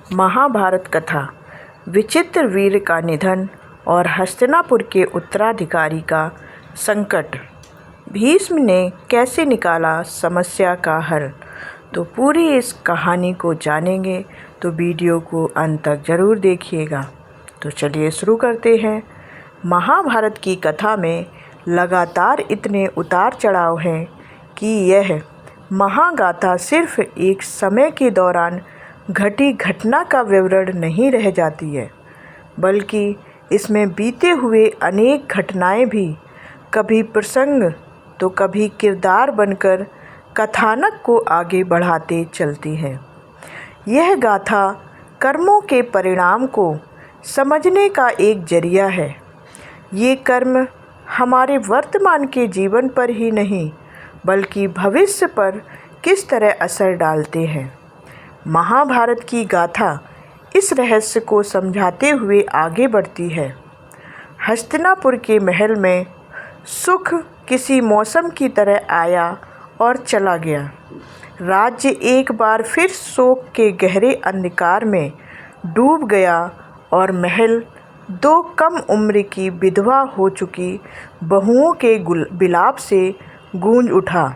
महाभारत कथा। विचित्र वीर का निधन और हस्तिनापुर के उत्तराधिकारी का संकट। भीष्म ने कैसे निकाला समस्या का हल। तो पूरी इस कहानी को जानेंगे तो वीडियो को अंत तक ज़रूर देखिएगा। तो चलिए शुरू करते हैं। महाभारत की कथा में लगातार इतने उतार चढ़ाव हैं कि यह महागाथा सिर्फ एक समय के दौरान घटी घटना का विवरण नहीं रह जाती है, बल्कि इसमें बीते हुए अनेक घटनाएं भी कभी प्रसंग तो कभी किरदार बनकर कथानक को आगे बढ़ाते चलती हैं। यह गाथा कर्मों के परिणाम को समझने का एक जरिया है। ये कर्म हमारे वर्तमान के जीवन पर ही नहीं बल्कि भविष्य पर किस तरह असर डालते हैं। महाभारत की गाथा इस रहस्य को समझाते हुए आगे बढ़ती है। हस्तिनापुर के महल में सुख किसी मौसम की तरह आया और चला गया। राज्य एक बार फिर शोक के गहरे अंधकार में डूब गया और महल दो कम उम्र की विधवा हो चुकी बहुओं के विलाप से गूंज उठा।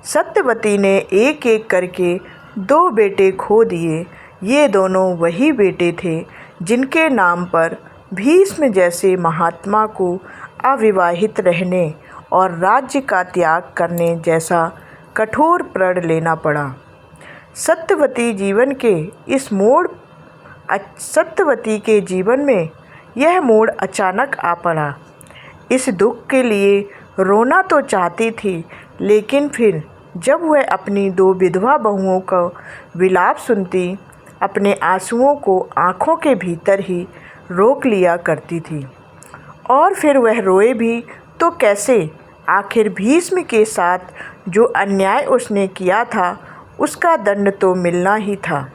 सत्यवती ने एक एक करके 2 बेटे खो दिए। ये दोनों वही बेटे थे जिनके नाम पर भीष्म जैसे महात्मा को अविवाहित रहने और राज्य का त्याग करने जैसा कठोर प्रण लेना पड़ा। सत्यवती के जीवन में यह मोड़ अचानक आ पड़ा। इस दुख के लिए रोना तो चाहती थी, लेकिन फिर जब वह अपनी 2 विधवा बहुओं का विलाप सुनती, अपने आंसुओं को आँखों के भीतर ही रोक लिया करती थी। और फिर वह रोए भी तो कैसे? आखिर भीष्म के साथ जो अन्याय उसने किया था उसका दंड तो मिलना ही था।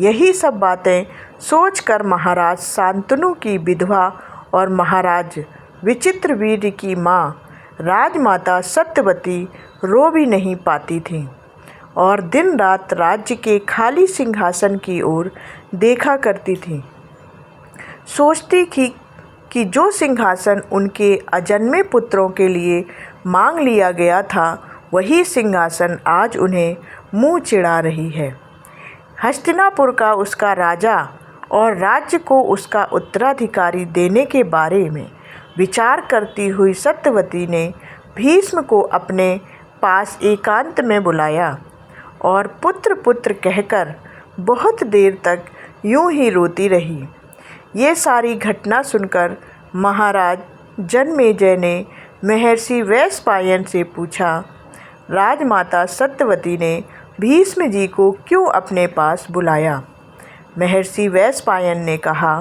यही सब बातें सोचकर महाराज शांतनु की विधवा और महाराज विचित्रवीर्य की माँ राजमाता सत्यवती रो भी नहीं पाती थी और दिन रात राज्य के खाली सिंहासन की ओर देखा करती थी। सोचती थी कि जो सिंहासन उनके अजन्मे पुत्रों के लिए मांग लिया गया था, वही सिंहासन आज उन्हें मुँह चिढ़ा रही है। हस्तिनापुर का उसका राजा और राज्य को उसका उत्तराधिकारी देने के बारे में विचार करती हुई सत्यवती ने भीष्म को अपने पास एकांत में बुलाया और पुत्र पुत्र कहकर बहुत देर तक यूं ही रोती रही। ये सारी घटना सुनकर महाराज जनमेजय ने महर्षि वैशंपायन से पूछा, राजमाता सत्यवती ने भीष्म जी को क्यों अपने पास बुलाया? महर्षि वैशंपायन ने कहा,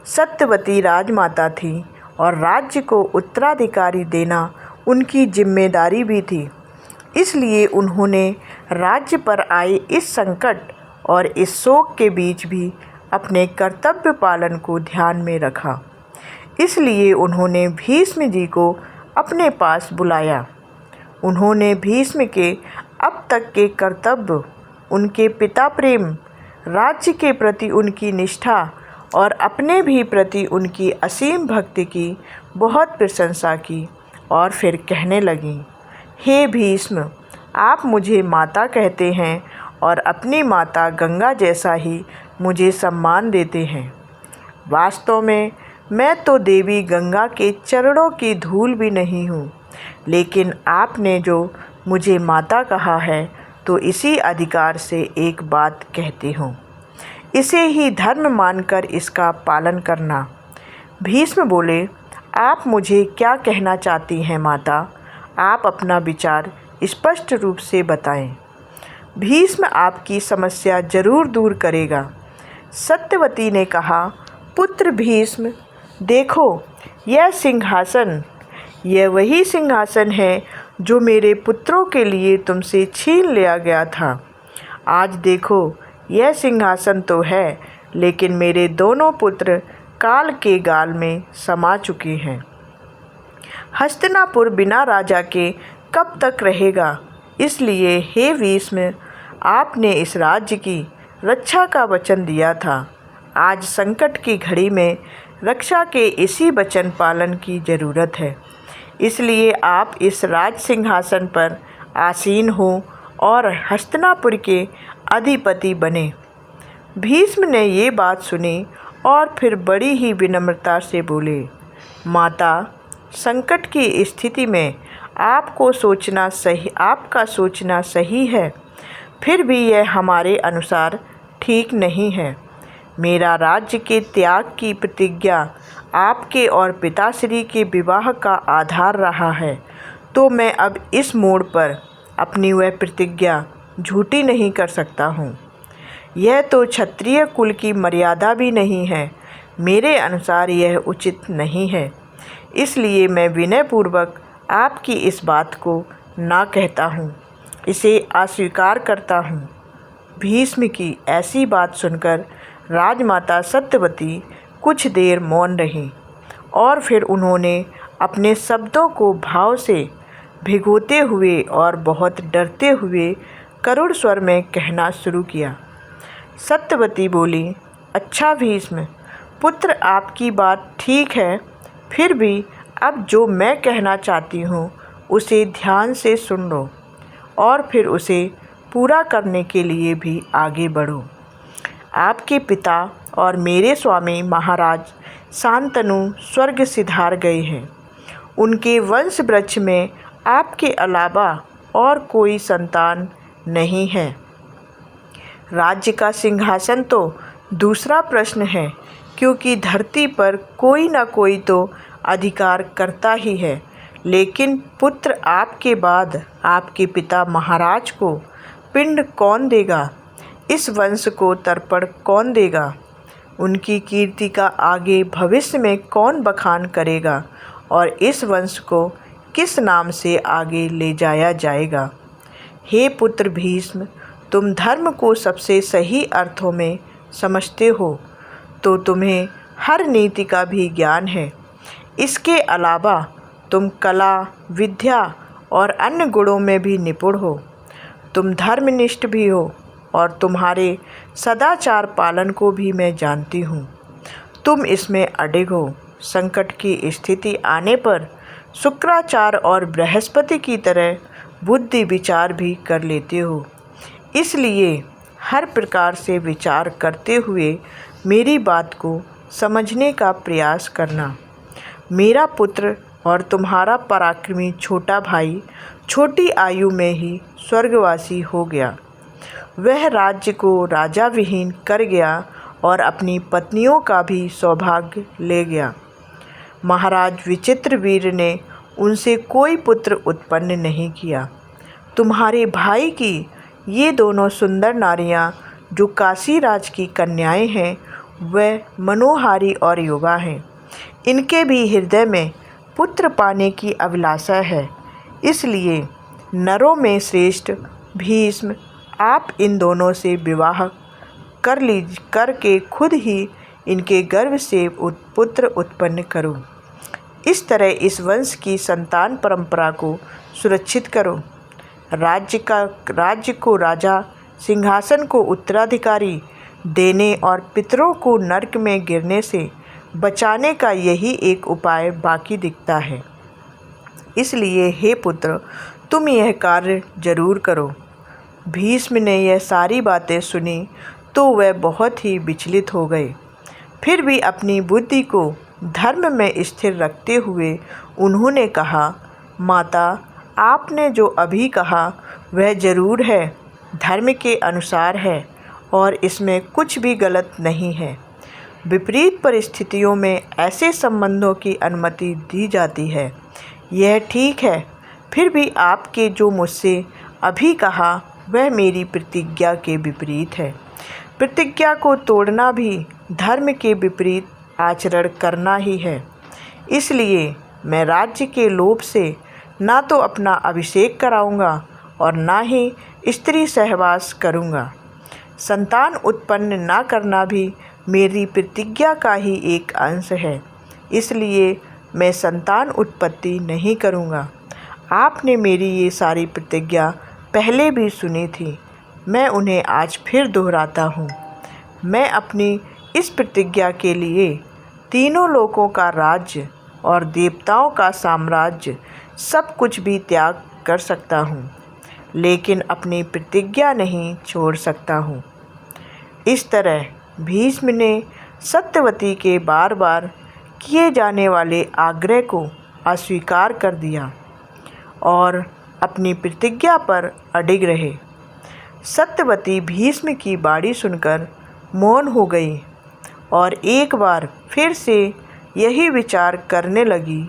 सत्यवती राजमाता थी और राज्य को उत्तराधिकारी देना उनकी जिम्मेदारी भी थी। इसलिए उन्होंने राज्य पर आए इस संकट और इस शोक के बीच भी अपने कर्तव्य पालन को ध्यान में रखा। इसलिए उन्होंने भीष्म जी को अपने पास बुलाया। उन्होंने भीष्म के अब तक के कर्तव्य, उनके पिता प्रेम, राज्य के प्रति उनकी निष्ठा और अपने भी प्रति उनकी असीम भक्ति की बहुत प्रशंसा की और फिर कहने लगी, हे भीष्म, आप मुझे माता कहते हैं और अपनी माता गंगा जैसा ही मुझे सम्मान देते हैं। वास्तव में मैं तो देवी गंगा के चरणों की धूल भी नहीं हूँ, लेकिन आपने जो मुझे माता कहा है तो इसी अधिकार से एक बात कहती हूँ। इसे ही धर्म मानकर इसका पालन करना। भीष्म बोले, आप मुझे क्या कहना चाहती हैं माता? आप अपना विचार स्पष्ट रूप से बताएं। भीष्म आपकी समस्या जरूर दूर करेगा। सत्यवती ने कहा, पुत्र भीष्म, देखो यह सिंहासन, यह वही सिंहासन है जो मेरे पुत्रों के लिए तुमसे छीन लिया गया था। आज देखो यह सिंहासन तो है, लेकिन मेरे दोनों पुत्र काल के गाल में समा चुके हैं। हस्तिनापुर बिना राजा के कब तक रहेगा? इसलिए हे भीष्म, आपने इस राज्य की रक्षा का वचन दिया था। आज संकट की घड़ी में रक्षा के इसी वचन पालन की ज़रूरत है। इसलिए आप इस राज सिंहासन पर आसीन हो और हस्तिनापुर के अधिपति बने। भीष्म ने ये बात सुनी और फिर बड़ी ही विनम्रता से बोले, माता, संकट की स्थिति में आपका सोचना सही है, फिर भी यह हमारे अनुसार ठीक नहीं है। मेरा राज्य के त्याग की प्रतिज्ञा आपके और पिताश्री के विवाह का आधार रहा है, तो मैं अब इस मोड़ पर अपनी वह प्रतिज्ञा झूठी नहीं कर सकता हूँ। यह तो क्षत्रिय कुल की मर्यादा भी नहीं है। मेरे अनुसार यह उचित नहीं है। इसलिए मैं विनयपूर्वक आपकी इस बात को ना कहता हूँ, इसे अस्वीकार करता हूँ। भीष्म की ऐसी बात सुनकर राजमाता सत्यवती कुछ देर मौन रहीं और फिर उन्होंने अपने शब्दों को भाव से भिगोते हुए और बहुत डरते हुए करुण स्वर में कहना शुरू किया। सत्यवती बोली, अच्छा भीष्म पुत्र, आपकी बात ठीक है, फिर भी अब जो मैं कहना चाहती हूँ उसे ध्यान से सुन लो और फिर उसे पूरा करने के लिए भी आगे बढ़ो। आपके पिता और मेरे स्वामी महाराज शांतनु स्वर्ग सिधार गए हैं। उनके वंश वृक्ष में आपके अलावा और कोई संतान नहीं है। राज्य का सिंहासन तो दूसरा प्रश्न है, क्योंकि धरती पर कोई ना कोई तो अधिकार करता ही है। लेकिन पुत्र, आपके बाद आपके पिता महाराज को पिंड कौन देगा? इस वंश को तर्पण कौन देगा? उनकी कीर्ति का आगे भविष्य में कौन बखान करेगा? और इस वंश को किस नाम से आगे ले जाया जाएगा? हे पुत्र भीष्म, तुम धर्म को सबसे सही अर्थों में समझते हो, तो तुम्हें हर नीति का भी ज्ञान है। इसके अलावा तुम कला, विद्या और अन्य गुणों में भी निपुण हो। तुम धर्मनिष्ठ भी हो और तुम्हारे सदाचार पालन को भी मैं जानती हूँ। तुम इसमें अडिग हो। संकट की स्थिति आने पर शुक्राचार्य और बृहस्पति की तरह बुद्धि विचार भी कर लेते हो। इसलिए हर प्रकार से विचार करते हुए मेरी बात को समझने का प्रयास करना। मेरा पुत्र और तुम्हारा पराक्रमी छोटा भाई छोटी आयु में ही स्वर्गवासी हो गया। वह राज्य को राजा विहीन कर गया और अपनी पत्नियों का भी सौभाग्य ले गया। महाराज विचित्रवीर्य ने उनसे कोई पुत्र उत्पन्न नहीं किया। तुम्हारे भाई की ये दोनों सुंदर नारियां जो काशीराज की कन्याएं हैं, वह मनोहारी और युवा हैं। इनके भी हृदय में पुत्र पाने की अभिलाषा है। इसलिए नरों में श्रेष्ठ भीष्म, आप इन दोनों से विवाह करके खुद ही इनके गर्भ से पुत्र उत्पन्न करो। इस तरह इस वंश की संतान परंपरा को सुरक्षित करो। राज्य को राजा, सिंहासन को उत्तराधिकारी देने और पितरों को नरक में गिरने से बचाने का यही एक उपाय बाकी दिखता है। इसलिए हे पुत्र, तुम यह कार्य जरूर करो। भीष्म ने यह सारी बातें सुनी तो वह बहुत ही विचलित हो गए। फिर भी अपनी बुद्धि को धर्म में स्थिर रखते हुए उन्होंने कहा, माता, आपने जो अभी कहा वह जरूर है, धर्म के अनुसार है और इसमें कुछ भी गलत नहीं है। विपरीत परिस्थितियों में ऐसे संबंधों की अनुमति दी जाती है, यह ठीक है। फिर भी आपके जो मुझसे अभी कहा वह मेरी प्रतिज्ञा के विपरीत है। प्रतिज्ञा को तोड़ना भी धर्म के विपरीत आचरण करना ही है। इसलिए मैं राज्य के लोभ से ना तो अपना अभिषेक कराऊंगा और ना ही स्त्री सहवास करूंगा। संतान उत्पन्न ना करना भी मेरी प्रतिज्ञा का ही एक अंश है। इसलिए मैं संतान उत्पत्ति नहीं करूंगा। आपने मेरी ये सारी प्रतिज्ञा पहले भी सुनी थी, मैं उन्हें आज फिर दोहराता हूँ। मैं अपनी इस प्रतिज्ञा के लिए तीनों लोकों का राज्य और देवताओं का साम्राज्य सब कुछ भी त्याग कर सकता हूँ, लेकिन अपनी प्रतिज्ञा नहीं छोड़ सकता हूँ। इस तरह भीष्म ने सत्यवती के बार बार किए जाने वाले आग्रह को अस्वीकार कर दिया और अपनी प्रतिज्ञा पर अडिग रहे। सत्यवती भीष्म की बाणी सुनकर मौन हो गई और एक बार फिर से यही विचार करने लगी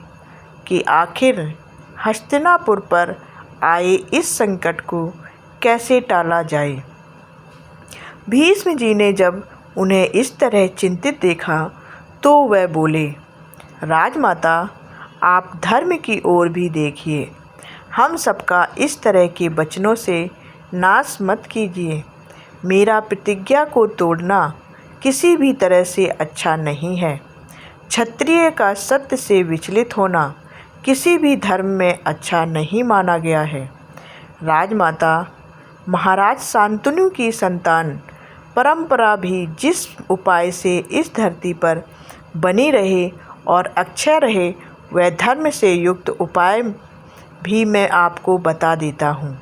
कि आखिर हस्तिनापुर पर आए इस संकट को कैसे टाला जाए। भीष्म जी ने जब उन्हें इस तरह चिंतित देखा तो वह बोले, राजमाता, आप धर्म की ओर भी देखिए। हम सबका इस तरह के वचनों से नाश मत कीजिए। मेरा प्रतिज्ञा को तोड़ना किसी भी तरह से अच्छा नहीं है। क्षत्रिय का सत्य से विचलित होना किसी भी धर्म में अच्छा नहीं माना गया है। राजमाता, महाराज शांतनु की संतान परंपरा भी जिस उपाय से इस धरती पर बनी रहे और अक्षय रहे, वह धर्म से युक्त उपाय भी मैं आपको बता देता हूँ।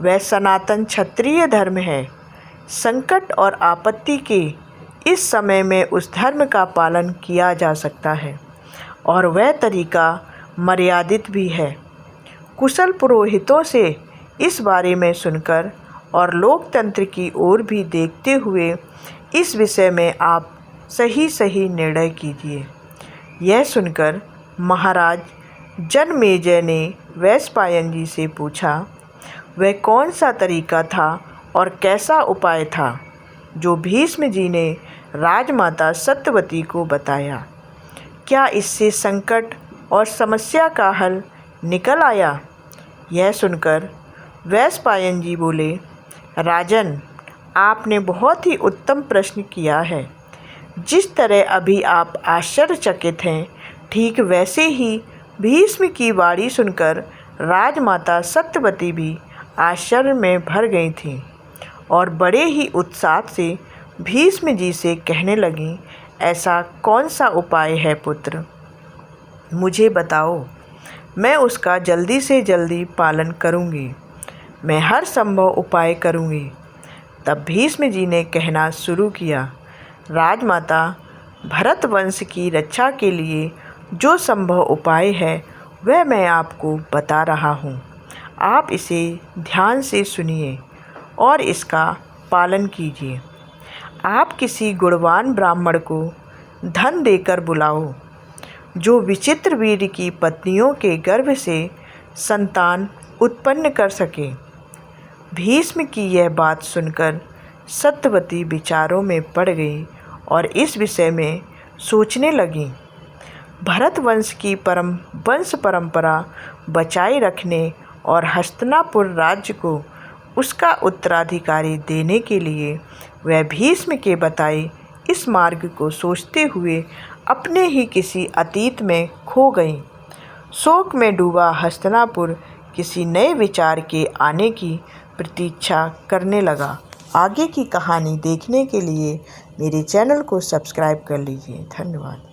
वह सनातन क्षत्रिय धर्म है। संकट और आपत्ति के इस समय में उस धर्म का पालन किया जा सकता है और वह तरीका मर्यादित भी है। कुशल पुरोहितों से इस बारे में सुनकर और लोकतंत्र की ओर भी देखते हुए इस विषय में आप सही निर्णय कीजिए। यह सुनकर महाराज जनमेजय ने वैशंपायन जी से पूछा, वह कौन सा तरीका था और कैसा उपाय था जो भीष्म जी ने राजमाता सत्यवती को बताया? क्या इससे संकट और समस्या का हल निकल आया? यह सुनकर वैशंपायन जी बोले, राजन, आपने बहुत ही उत्तम प्रश्न किया है। जिस तरह अभी आप आश्चर्यचकित हैं, ठीक वैसे ही भीष्म की वाणी सुनकर राजमाता सत्यवती भी आश्चर्य में भर गई थीं और बड़े ही उत्साह से भीष्म जी से कहने लगीं, ऐसा कौन सा उपाय है पुत्र? मुझे बताओ, मैं उसका जल्दी से जल्दी पालन करूँगी। मैं हर संभव उपाय करूँगी। तब भीष्म जी ने कहना शुरू किया, राजमाता, भरत वंश की रक्षा के लिए जो संभव उपाय है वह मैं आपको बता रहा हूँ। आप इसे ध्यान से सुनिए और इसका पालन कीजिए। आप किसी गुणवान ब्राह्मण को धन देकर बुलाओ जो विचित्र वीर की पत्नियों के गर्भ से संतान उत्पन्न कर सके। भीष्म की यह बात सुनकर सत्यवती विचारों में पड़ गई और इस विषय में सोचने लगी। भरत वंश की वंश परंपरा बचाए रखने और हस्तिनापुर राज्य को उसका उत्तराधिकारी देने के लिए वह भीष्म के बताए इस मार्ग को सोचते हुए अपने ही किसी अतीत में खो गई। शोक में डूबा हस्तिनापुर किसी नए विचार के आने की प्रतीक्षा करने लगा। आगे की कहानी देखने के लिए मेरे चैनल को सब्सक्राइब कर लीजिए। धन्यवाद।